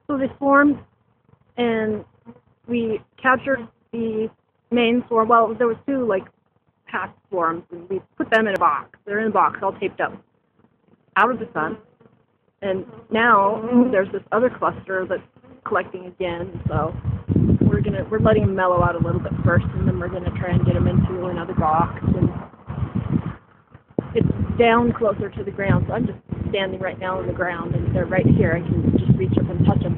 So they swarmed, and we captured the main swarm. Well, there was two like past swarms, and we put them in a box. They're in a box, all taped up, out of the sun. And now there's this other cluster that's collecting again. So we're letting them mellow out a little bit first, and then we're gonna try and get them into another box. And it's down closer to the ground, so I'm just standing right now on the ground, and they're right here. I can just reach up and touch them.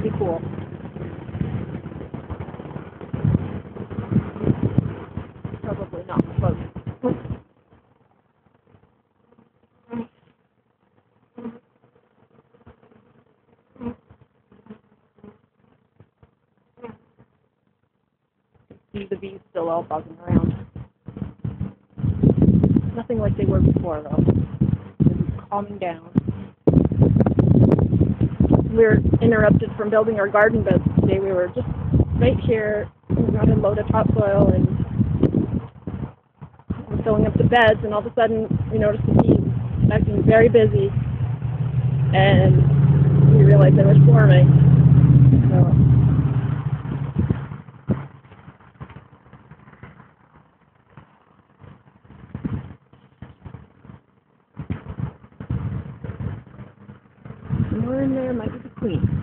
Pretty cool. Probably not close. See the bees still all buzzing around. Nothing like they were before, though. They're calming down. We're interrupted from building our garden beds today. We were just right here. We got a load of topsoil and we're filling up the beds, and all of a sudden we noticed the bees acting very busy, and we realized they were swarming. So somewhere in there might be the queen.